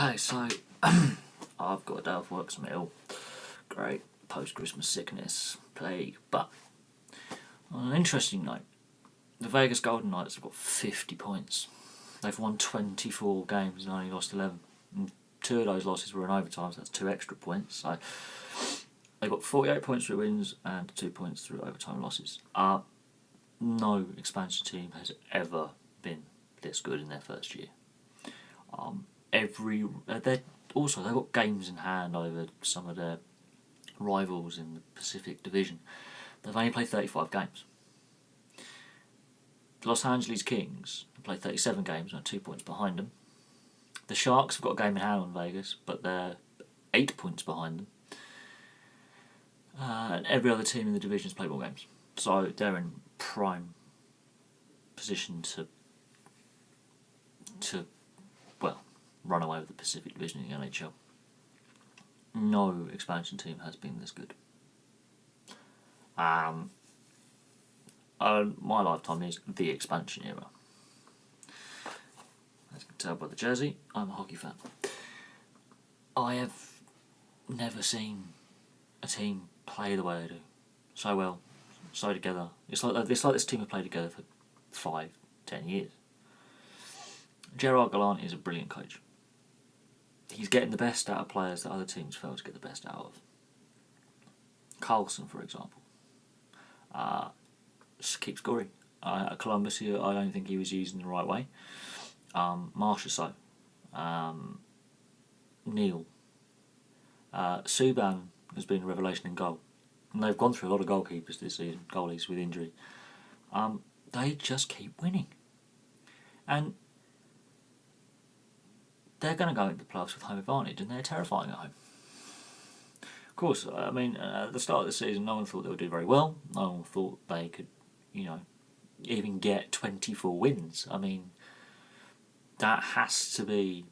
Okay, so I've got a day off work, some ill, great post-Christmas sickness, plague, but on an interesting note, the Vegas Golden Knights have got 50 points. They've won 24 games and only lost 11. And 2 of those losses were in overtime, so that's 2 extra points. So they've got 48 points through wins and 2 points through overtime losses. No expansion team has ever been this good in their first year. They've got games in hand over some of their rivals in the Pacific Division. They've only played 35 games. The Los Angeles Kings have played 37 games and are 2 points behind them. The Sharks have got a game in hand on Vegas, but they're 8 points behind them. And every other team in the division has played more games. So they're in prime position to run away with the Pacific Division in the NHL. No expansion team has been this good. My lifetime is the expansion era. As you can tell by the jersey, I'm a hockey fan. I have never seen a team play the way they do, so well, so together. It's like this team have played together for 5-10 years. Gerard Gallant is a brilliant coach. He's getting the best out of players that other teams fail to get the best out of. Carlson, for example, just keeps scoring. At Columbus, I don't think he was used in the right way. Marchessault, Neil, Subban has been a revelation in goal. And they've gone through a lot of goalkeepers this season, goalies with injury. They just keep winning. And they're going to go into the playoffs with home advantage, and they're terrifying at home. Of course, at the start of the season, no one thought they would do very well. No one thought they could, even get 24 wins. That has to be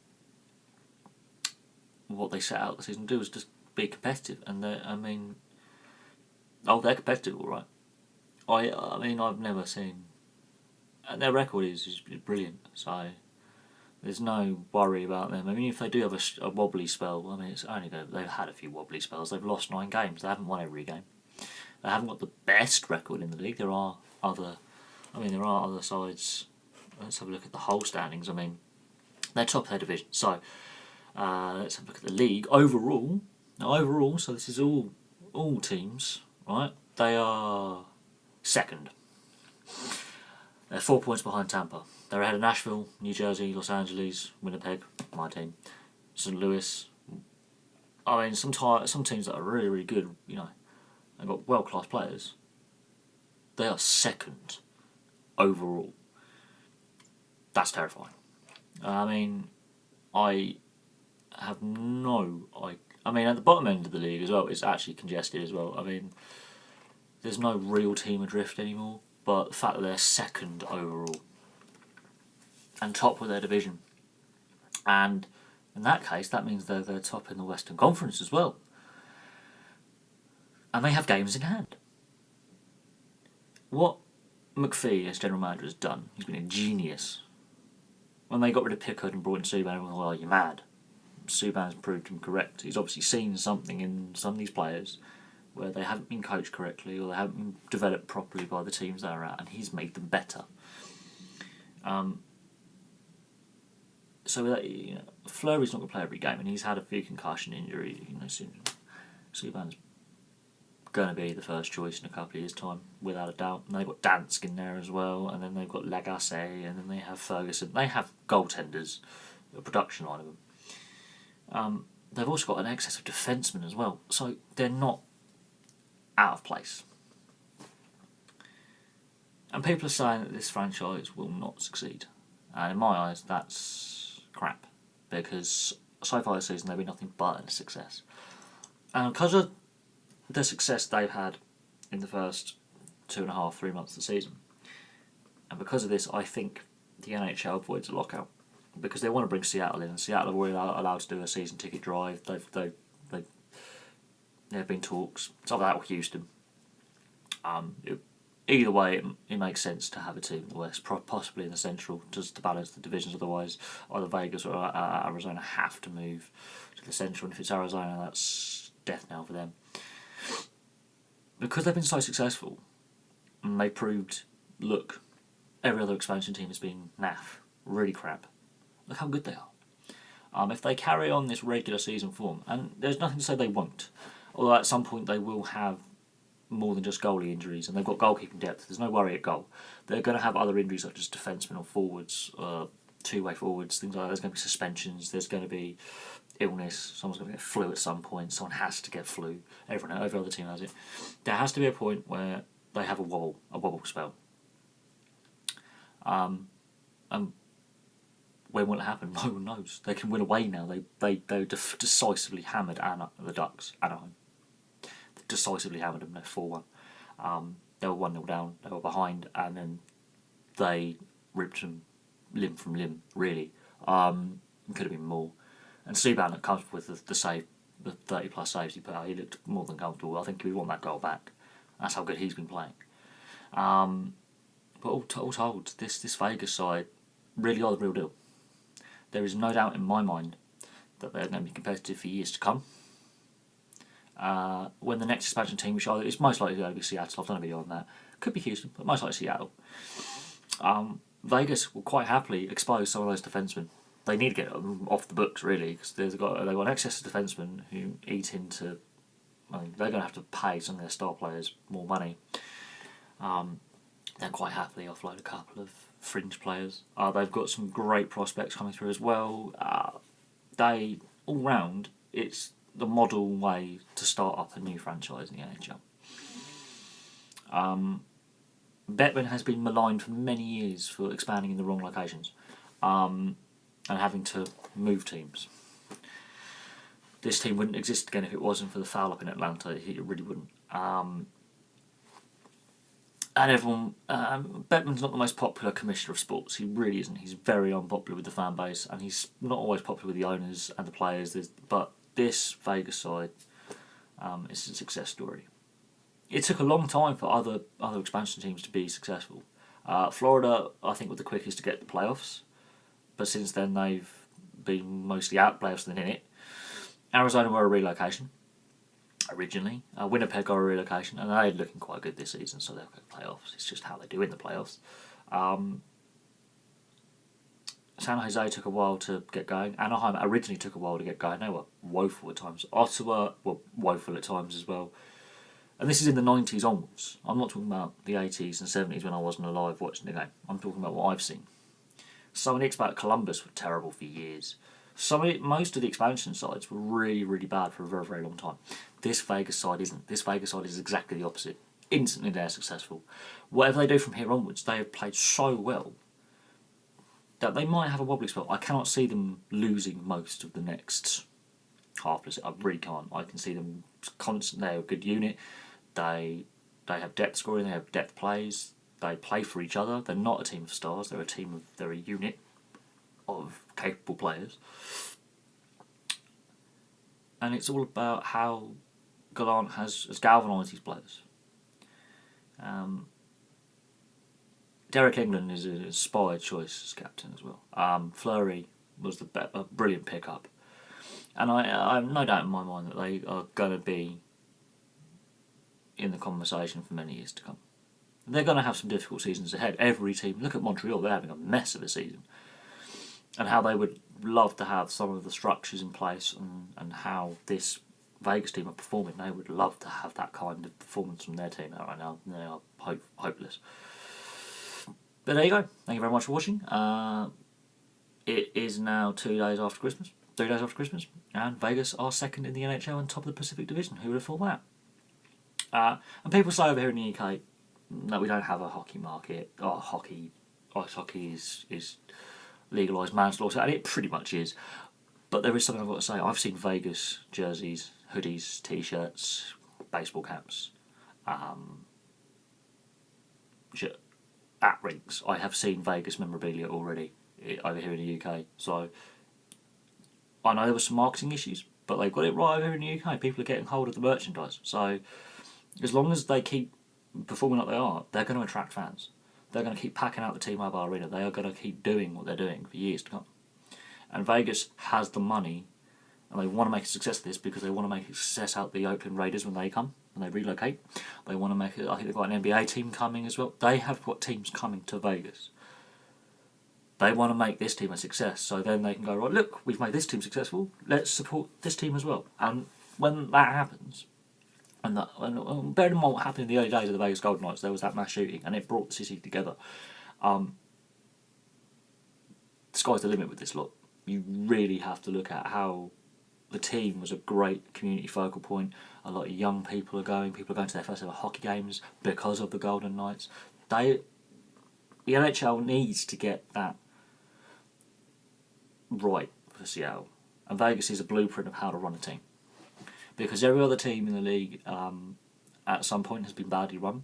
what they set out the season to do, is just be competitive. And they're competitive, all right. I've never seen, and their record is brilliant. So there's no worry about them. If they do have a wobbly spell, it's only they've had a few wobbly spells. They've lost 9 games. They haven't won every game. They haven't got the best record in the league. There are other sides. Let's have a look at the whole standings. They're top of their division. So let's have a look at the league overall. Now so this is all teams, right? They are second. They're 4 points behind Tampa. They're ahead of Nashville, New Jersey, Los Angeles, Winnipeg, my team, St. Louis. Some teams that are really, really good, they've got world-class players. They are second overall. That's terrifying. I have no... at the bottom end of the league as well, it's actually congested as well. There's no real team adrift anymore, but the fact that they're second overall and top of their division, and in that case, that means they're top in the Western Conference as well, and they have games in hand. What McPhee as general manager has done, he's been a genius. When they got rid of Pickard and brought in Subban, everyone was, well, you're mad. Subban's proved him correct. He's obviously seen something in some of these players where they haven't been coached correctly or they haven't been developed properly by the teams they're at, and he's made them better. So that, Fleury's not going to play every game, and he's had a few concussion injuries. Subban's going to be the first choice in a couple of years' time, without a doubt. And they've got Dansk in there as well, and then they've got Lagacé, and then they have Ferguson. They have goaltenders, a production line of them. They've also got an excess of defensemen as well, so they're not out of place. And people are saying that this franchise will not succeed. And in my eyes, that's crap. Because so far this season, they've been nothing but a success. And because of the success they've had in the first 2.5-3 months of the season, and because of this, I think the NHL avoids a lockout. Because they want to bring Seattle in, and Seattle are already allowed to do a season ticket drive. There have been talks. It's not that with Houston. either way, it makes sense to have a team in the West, possibly in the Central, just to balance the divisions. Otherwise, either Vegas or Arizona have to move to the Central, and if it's Arizona, that's death knell for them. Because they've been so successful, and they proved, look, every other expansion team has been naff, really crap. Look how good they are. If they carry on this regular season form, and there's nothing to say they won't, although at some point they will have more than just goalie injuries, and they've got goalkeeping depth. There's no worry at goal. They're going to have other injuries such as defensemen or forwards, two-way forwards, things like that. There's going to be suspensions. There's going to be illness. Someone's going to get flu at some point. Someone has to get flu. Every other team has it. There has to be a point where they have a wobble spell. And when will it happen? No one knows. They can win away now. They decisively hammered the Ducks, Anaheim. They decisively hammered them. They're 4-1. They were 1-0 down. They were behind, and then they ripped them limb from limb. Really, it could have been more. And Subban looked comfortable with the save, the 30+ saves he put out. He looked more than comfortable. I think we want that goal back. That's how good he's been playing. But all told, this Vegas side really are the real deal. There is no doubt in my mind that they're going to be competitive for years to come. When the next expansion team, which is most likely going to be Seattle, I've done a video on that. Could be Houston, but most likely Seattle. Vegas will quite happily expose some of those defensemen. They need to get them off the books, really, because they've got an excess of defensemen who eat into. I mean, they're going to have to pay some of their star players more money. They'll quite happily offload a couple of fringe players. They've got some great prospects coming through as well. They, all round, it's the model way to start up a new franchise in the NHL. Bettman has been maligned for many years for expanding in the wrong locations and having to move teams. This team wouldn't exist again if it wasn't for the foul up in Atlanta. It really wouldn't. And everyone, Bettman's not the most popular commissioner of sports. He really isn't. He's very unpopular with the fan base, and he's not always popular with the owners and the players. But this Vegas side is a success story. It took a long time for other expansion teams to be successful. Florida, I think, were the quickest to get the playoffs, but since then they've been mostly out playoffs than in it. Arizona were a relocation originally. Winnipeg are a relocation, and they're looking quite good this season, so they'll get playoffs. It's just how they do in the playoffs. San Jose took a while to get going. Anaheim originally took a while to get going. They were woeful at times. Ottawa were woeful at times as well. And this is in the 90s onwards. I'm not talking about the 80s and 70s when I wasn't alive watching the game. I'm talking about what I've seen. Some of the about Columbus were terrible for years. Most of the expansion sides were really, really bad for a very, very long time. This Vegas side isn't. This Vegas side is exactly the opposite. Instantly they're successful. Whatever they do from here onwards, they have played so well that they might have a wobbly spell. I cannot see them losing most of the next half. I really can't. I can see them constant. They're a good unit. They have depth scoring. They have depth plays. They play for each other. They're not a team of stars. They're a unit of capable players. And it's all about how Gallant has galvanised his players. Derek England is an inspired choice as captain as well. Fleury was a brilliant pickup. And I have no doubt in my mind that they are going to be in the conversation for many years to come. They're going to have some difficult seasons ahead. Every team, look at Montreal, they're having a mess of a season. And how they would love to have some of the structures in place and how this Vegas team are performing. They would love to have that kind of performance from their team right now. They are hopeless. But there you go. Thank you very much for watching. It is now 3 days after Christmas, and Vegas are second in the NHL and top of the Pacific Division. Who would have thought that? And people say over here in the UK that we don't have a hockey market. Ice hockey is legalised manslaughter, and it pretty much is. But there is something I've got to say. I've seen Vegas jerseys, hoodies, t-shirts, baseball caps, at rinks. I have seen Vegas memorabilia already over here in the UK. So I know there were some marketing issues, but they've got it right over here in the UK. People are getting hold of the merchandise. So as long as they keep performing like they are, they're going to attract fans. They're going to keep packing out the T-Mobile Arena. They are going to keep doing what they're doing for years to come. And Vegas has the money, and they want to make a success of this because they want to make a success out the Oakland Raiders when they come, when they relocate. They want to make it. I think they've got an NBA team coming as well. They have got teams coming to Vegas. They want to make this team a success, so then they can go, right, look, we've made this team successful, let's support this team as well. And when that happens, and bear in mind what happened in the early days of the Vegas Golden Knights, there was that mass shooting, and it brought the city together. The sky's the limit with this lot. You really have to look at how the team was a great community focal point. A lot of young people are going to their first ever hockey games because of the Golden Knights. The NHL needs to get that right for Seattle, and Vegas is a blueprint of how to run a team, because every other team in the league at some point has been badly run,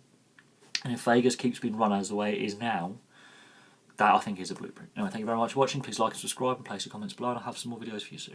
and if Vegas keeps being run as the way it is now, that I think is a blueprint. Anyway, thank you very much for watching. Please like and subscribe and place your comments below, and I'll have some more videos for you soon.